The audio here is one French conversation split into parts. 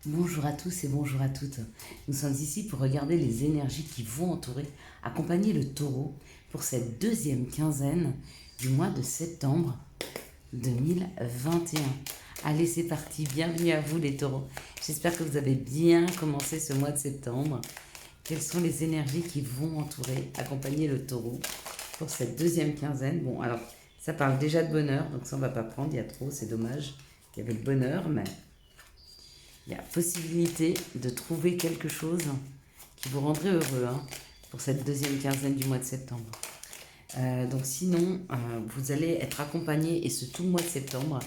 Bonjour à tous et bonjour à toutes. Nous sommes ici pour regarder les énergies qui vont entourer, accompagner le taureau pour cette deuxième quinzaine du mois de septembre 2021. Allez, c'est parti. Bienvenue à vous les taureaux. J'espère que vous avez bien commencé ce mois de septembre. Quelles sont les énergies qui vont entourer, accompagner le taureau pour cette deuxième quinzaine? Bon, alors, ça parle déjà de bonheur, donc ça on va pas prendre, il y a trop, c'est dommage. Il y avait le bonheur, mais il y a possibilité de trouver quelque chose qui vous rendrait heureux pour cette deuxième quinzaine du mois de septembre. Donc sinon, vous allez être accompagné, et ce tout le mois de septembre,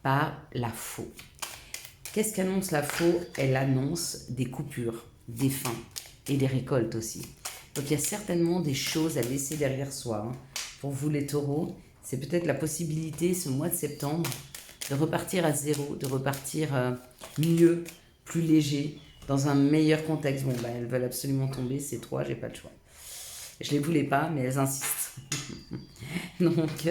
par la faux. Qu'est-ce qu'annonce la faux? Elle annonce des coupures, des fins et des récoltes aussi. Donc il y a certainement des choses à laisser derrière soi. Pour vous les taureaux, c'est peut-être la possibilité ce mois de septembre de repartir à zéro, de repartir mieux, plus léger, dans un meilleur contexte. Bon, elles veulent absolument tomber, ces trois, j'ai pas le choix. Je les voulais pas, mais elles insistent. Donc,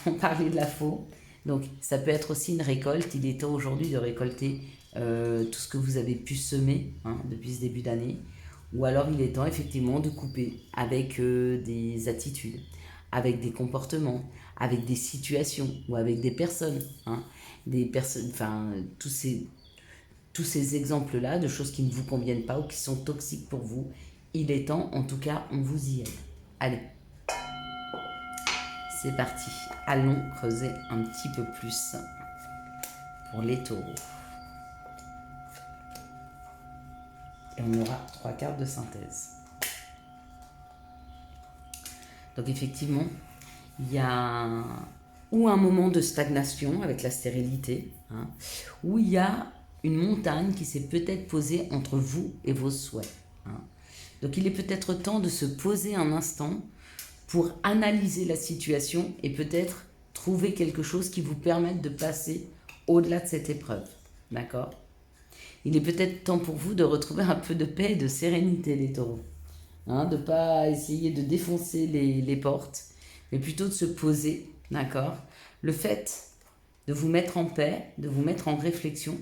on parlait de la faux. Donc, ça peut être aussi une récolte. Il est temps aujourd'hui de récolter tout ce que vous avez pu semer depuis ce début d'année. Ou alors, il est temps effectivement de couper avec des attitudes, avec des comportements, avec des situations ou avec des personnes. Des personnes, enfin, tous ces exemples-là de choses qui ne vous conviennent pas ou qui sont toxiques pour vous. Il est temps, en tout cas, on vous y aide. Allez, c'est parti. Allons creuser un petit peu plus pour les taureaux. Et on aura 3 cartes de synthèse. Donc effectivement, il y a ou un moment de stagnation avec la stérilité, ou il y a une montagne qui s'est peut-être posée entre vous et vos souhaits. Donc il est peut-être temps de se poser un instant pour analyser la situation et peut-être trouver quelque chose qui vous permette de passer au-delà de cette épreuve. D'accord? Il est peut-être temps pour vous de retrouver un peu de paix et de sérénité, les taureaux. De ne pas essayer de défoncer les portes, mais plutôt de se poser. D'accord? Le fait de vous mettre en paix, de vous mettre en réflexion,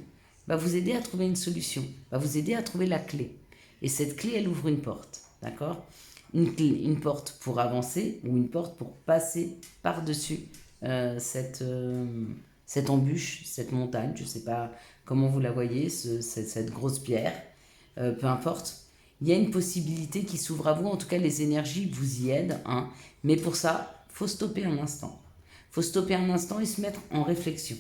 va vous aider à trouver une solution, va vous aider à trouver la clé. Et cette clé, elle ouvre une porte. D'accord? Une porte pour avancer ou une porte pour passer par-dessus cette embûche, cette montagne, je ne sais pas comment vous la voyez, cette grosse pierre, peu importe. Il y a une possibilité qui s'ouvre à vous, en tout cas les énergies vous y aident, mais pour ça, il faut stopper un instant. Il faut stopper un instant et se mettre en réflexion.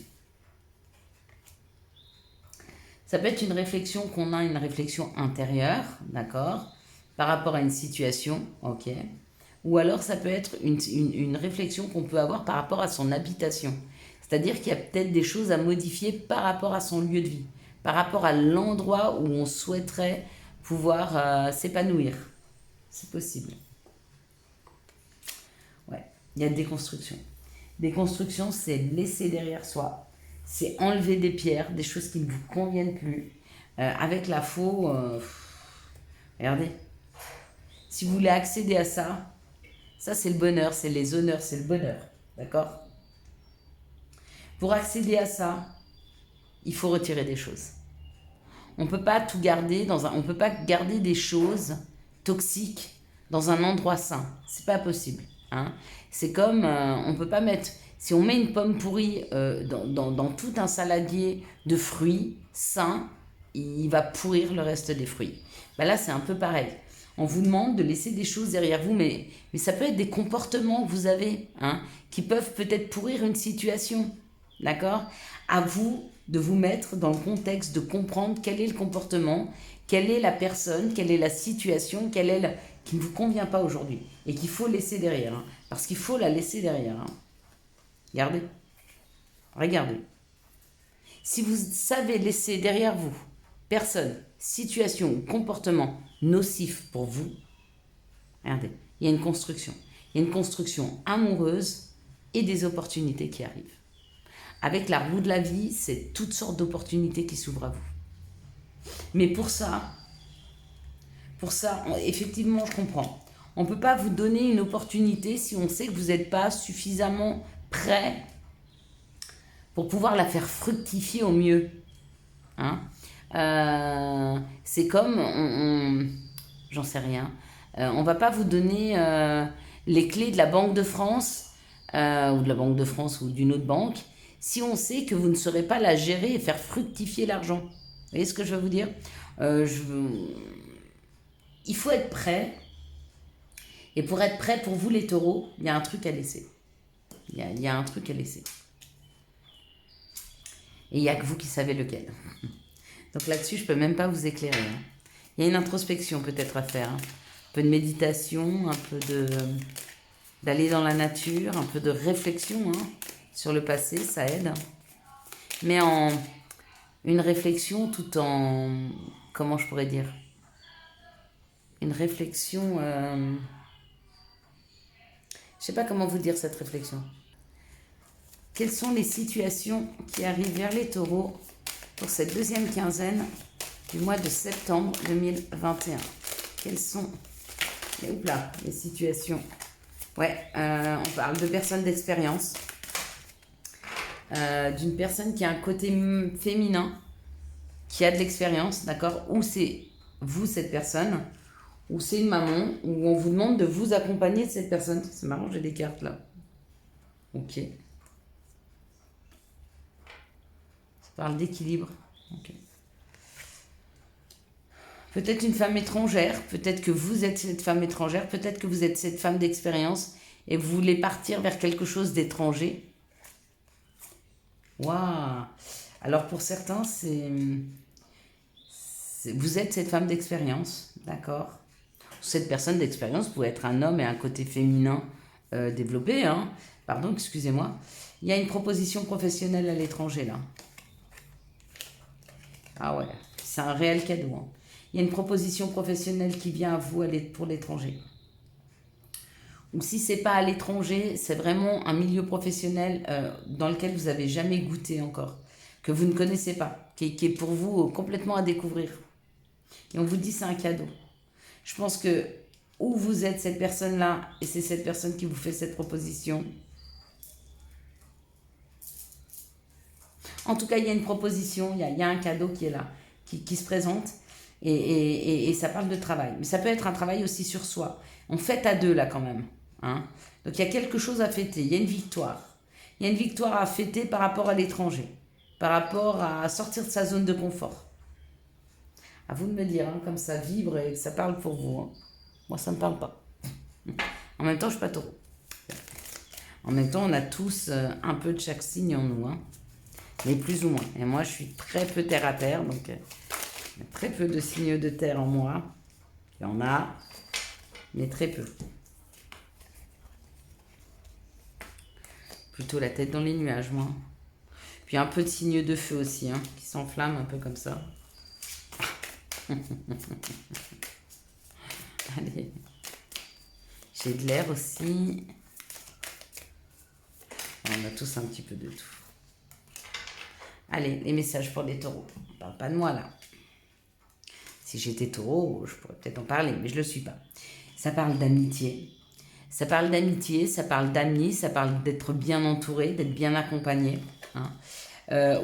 Ça peut être une réflexion qu'on a, une réflexion intérieure, d'accord, par rapport à une situation, ok. Ou alors ça peut être une réflexion qu'on peut avoir par rapport à son habitation. C'est-à-dire qu'il y a peut-être des choses à modifier par rapport à son lieu de vie, par rapport à l'endroit où on souhaiterait pouvoir s'épanouir. C'est possible. Ouais, il y a des constructions. Des constructions, c'est laisser derrière soi, c'est enlever des pierres, des choses qui ne vous conviennent plus. Avec la faux, regardez, si vous voulez accéder à ça, ça c'est le bonheur, c'est les honneurs, c'est le bonheur, d'accord? Pour accéder à ça, il faut retirer des choses. On ne peut pas tout garder on peut pas garder des choses toxiques dans un endroit sain. C'est pas possible. C'est comme, on peut pas mettre, si on met une pomme pourrie dans tout un saladier de fruits sains, il va pourrir le reste des fruits. Là, c'est un peu pareil. On vous demande de laisser des choses derrière vous, mais ça peut être des comportements que vous avez, qui peuvent peut-être pourrir une situation. D'accord? À vous de vous mettre dans le contexte, de comprendre quel est le comportement, quelle est la personne, quelle est la situation, quelle est qui ne vous convient pas aujourd'hui et qu'il faut laisser derrière. Parce qu'il faut la laisser derrière. Regardez. Regardez. Si vous savez laisser derrière vous personne, situation ou comportement nocif pour vous, regardez, il y a une construction. Il y a une construction amoureuse et des opportunités qui arrivent. Avec la roue de la vie, c'est toutes sortes d'opportunités qui s'ouvrent à vous. Mais pour ça, effectivement, je comprends. On ne peut pas vous donner une opportunité si on sait que vous n'êtes pas suffisamment prêt pour pouvoir la faire fructifier au mieux. C'est comme, j'en sais rien, on va pas vous donner les clés de la Banque de France, ou de la Banque de France ou d'une autre banque, si on sait que vous ne saurez pas la gérer et faire fructifier l'argent. Vous voyez ce que je veux vous dire? Euh, je, il faut être prêt. Et pour être prêt, pour vous les taureaux, il y a un truc à laisser. Il y a un truc à laisser. Et il n'y a que vous qui savez lequel. Donc là-dessus, je ne peux même pas vous éclairer. Hein. Il y a une introspection peut-être à faire. Hein. Un peu de méditation, un peu d'aller dans la nature, un peu de réflexion hein, sur le passé, ça aide. Mais une réflexion tout en... Comment je pourrais dire? Une réflexion... je ne sais pas comment vous dire cette réflexion. Quelles sont les situations qui arrivent vers les taureaux pour cette deuxième quinzaine du mois de septembre 2021? Quelles sont les situations? Ouais, on parle de personnes d'expérience, d'une personne qui a un côté féminin, qui a de l'expérience, d'accord? Ou c'est vous, cette personne, ou c'est une maman, où on vous demande de vous accompagner de cette personne. C'est marrant, j'ai des cartes là. Ok. Ça parle d'équilibre. Ok. Peut-être une femme étrangère, peut-être que vous êtes cette femme étrangère, peut-être que vous êtes cette femme d'expérience et vous voulez partir vers quelque chose d'étranger. Waouh! Alors pour certains, vous êtes cette femme d'expérience, d'accord? Cette personne d'expérience pouvait être un homme et un côté féminin développé, hein. Pardon, excusez-moi. Il y a une proposition professionnelle à l'étranger, là. Ah ouais, c'est un réel cadeau, hein. Il y a une proposition professionnelle qui vient à vous pour l'étranger. Ou si c'est pas à l'étranger, c'est vraiment un milieu professionnel dans lequel vous n'avez jamais goûté encore, que vous ne connaissez pas, qui est pour vous complètement à découvrir. Et on vous dit c'est un cadeau. Je pense que où vous êtes cette personne-là, et c'est cette personne qui vous fait cette proposition. En tout cas, il y a une proposition, il y a un cadeau qui est là, qui se présente, et ça parle de travail. Mais ça peut être un travail aussi sur soi. On fête à deux là quand même. Hein. Donc il y a quelque chose à fêter, il y a une victoire. Il y a une victoire à fêter par rapport à l'étranger, par rapport à sortir de sa zone de confort. À vous de me dire, hein, comme ça vibre et que ça parle pour vous. Hein. Moi, ça ne me parle pas. En même temps, je ne suis pas taureau. En même temps, on a tous un peu de chaque signe en nous. Hein. Mais plus ou moins. Et moi, je suis très peu terre à terre, donc il y a très peu de signes de terre en moi. Il y en a, mais très peu. Plutôt la tête dans les nuages, moi. Puis un peu de signes de feu aussi, hein, qui s'enflamment un peu comme ça. Allez. J'ai de l'air aussi. On a tous un petit peu de tout. Allez, les messages pour les taureaux. On ne parle pas de moi, là. Si j'étais taureau, je pourrais peut-être en parler, mais je ne le suis pas. Ça parle d'amitié. Ça parle d'amitié, ça parle d'amis, ça parle d'être bien entouré, d'être bien accompagné. Hein.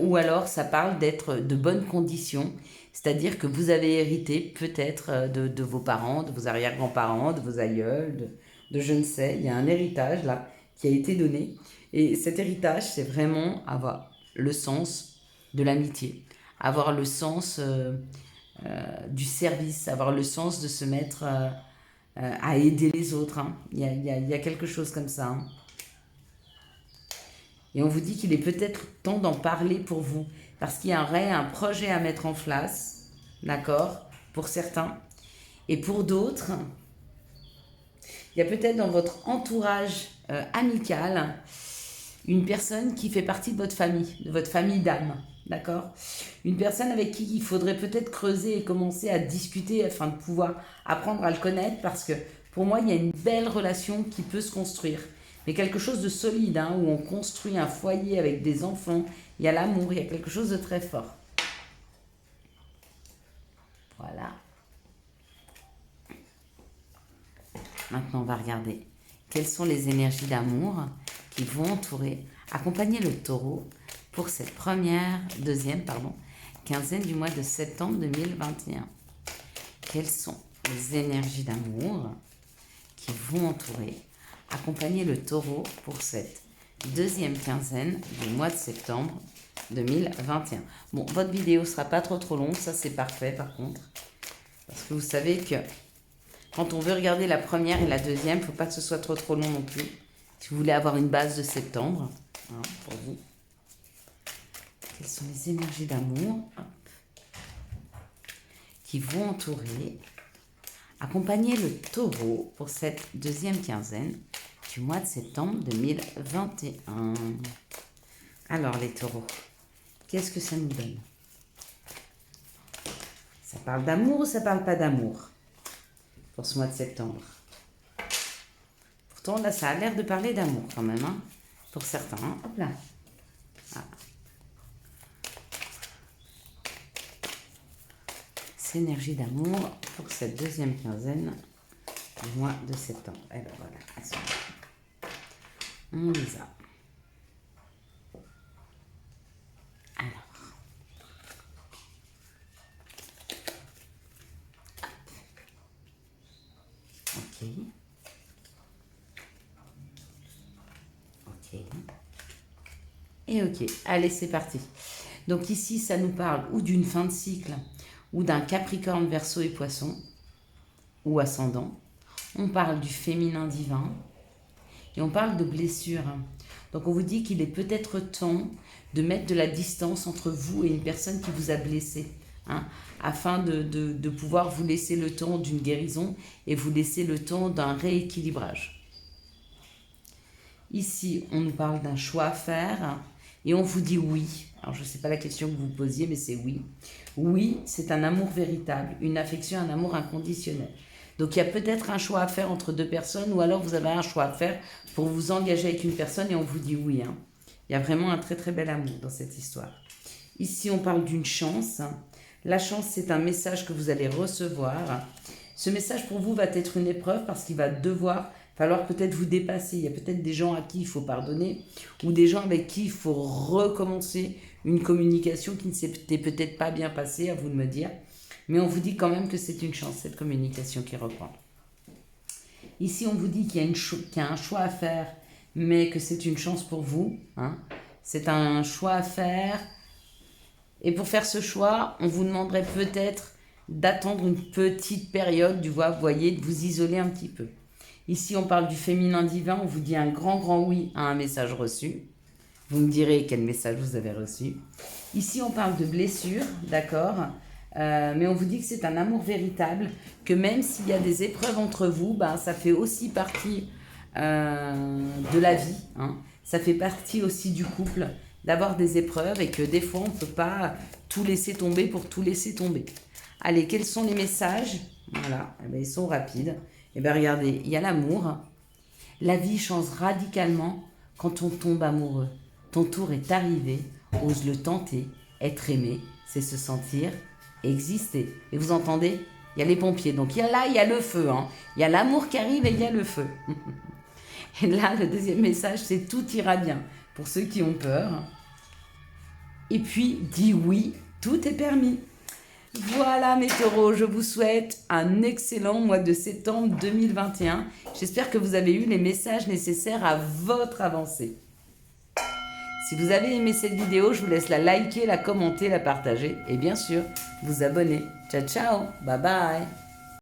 Ou alors, ça parle d'être de bonnes conditions. C'est-à-dire que vous avez hérité peut-être de vos parents, de vos arrière-grands-parents, de vos aïeuls, de je ne sais. Il y a un héritage, là, qui a été donné. Et cet héritage, c'est vraiment avoir le sens de l'amitié, avoir le sens du service, avoir le sens de se mettre à aider les autres. Hein. Il y a quelque chose comme ça. Hein. Et on vous dit qu'il est peut-être temps d'en parler pour vous, parce qu'il y aurait un projet à mettre en place, d'accord, pour certains. Et pour d'autres, il y a peut-être dans votre entourage amical une personne qui fait partie de votre famille d'âme, d'accord? Une personne avec qui il faudrait peut-être creuser et commencer à discuter afin de pouvoir apprendre à le connaître, parce que pour moi, il y a une belle relation qui peut se construire. Mais quelque chose de solide, hein, où on construit un foyer avec des enfants, il y a l'amour, il y a quelque chose de très fort. Voilà. Maintenant, on va regarder quelles sont les énergies d'amour qui vont accompagner le taureau pour cette deuxième quinzaine du mois de septembre 2021. Quelles sont les énergies d'amour qui vont entourer, accompagner le taureau pour cette deuxième quinzaine du mois de septembre 2021. Bon, votre vidéo ne sera pas trop longue, ça c'est parfait par contre. Parce que vous savez que quand on veut regarder la première et la deuxième, il ne faut pas que ce soit trop long non plus. Si vous voulez avoir une base de septembre, hein, pour vous. Quelles sont les énergies d'amour qui vont entourer, accompagner le taureau pour cette deuxième quinzaine du mois de septembre 2021. Alors les taureaux, qu'est-ce que ça nous donne? Ça parle d'amour ou ça parle pas d'amour pour ce mois de septembre? Pourtant là ça a l'air de parler d'amour quand même, hein, pour certains. Hein. Hop là. Ah. C'est énergie d'amour pour cette deuxième quinzaine du mois de septembre. Et ben voilà, elles sont là. On les a. Ok. Ok. Et ok. Allez, c'est parti. Donc ici, ça nous parle ou d'une fin de cycle, ou d'un Capricorne, Verseau et Poisson, ou ascendant. On parle du féminin divin, et on parle de blessures. Donc on vous dit qu'il est peut-être temps de mettre de la distance entre vous et une personne qui vous a blessé, hein, afin de pouvoir vous laisser le temps d'une guérison et vous laisser le temps d'un rééquilibrage. Ici, on nous parle d'un choix à faire et on vous dit oui. Alors, je ne sais pas la question que vous posiez, mais c'est oui. Oui, c'est un amour véritable, une affection, un amour inconditionnel. Donc, il y a peut-être un choix à faire entre deux personnes ou alors vous avez un choix à faire pour vous engager avec une personne et on vous dit oui. Hein. Il y a vraiment un très bel amour dans cette histoire. Ici, on parle d'une chance. La chance, c'est un message que vous allez recevoir. Ce message pour vous va être une épreuve parce qu'il va falloir peut-être vous dépasser. Il y a peut-être des gens à qui il faut pardonner ou des gens avec qui il faut recommencer une communication qui ne s'était peut-être pas bien passée, à vous de me dire. Mais on vous dit quand même que c'est une chance, cette communication qui reprend. Ici, on vous dit qu'il y a un choix à faire, mais que c'est une chance pour vous. Hein. C'est un choix à faire. Et pour faire ce choix, on vous demanderait peut-être d'attendre une petite période, vous voyez, de vous isoler un petit peu. Ici, on parle du féminin divin, on vous dit un grand oui à un message reçu. Vous me direz quel message vous avez reçu. Ici, on parle de blessure, d'accord, mais on vous dit que c'est un amour véritable, que même s'il y a des épreuves entre vous, ça fait aussi partie de la vie. Hein. Ça fait partie aussi du couple, d'avoir des épreuves et que des fois, on ne peut pas tout laisser tomber pour tout laisser tomber. Allez, quels sont les messages? Voilà, ils sont rapides. Regardez, il y a l'amour. La vie change radicalement quand on tombe amoureux. Ton tour est arrivé, ose le tenter. Être aimé, c'est se sentir exister. Et vous entendez? Il y a les pompiers. Donc il y a le feu. Hein. Il y a l'amour qui arrive et il y a le feu. Et là, le deuxième message, c'est tout ira bien. Pour ceux qui ont peur. Et puis, dis oui, tout est permis. Voilà mes taureaux, je vous souhaite un excellent mois de septembre 2021. J'espère que vous avez eu les messages nécessaires à votre avancée. Si vous avez aimé cette vidéo, je vous laisse la liker, la commenter, la partager et bien sûr, vous abonner. Ciao, ciao, bye bye.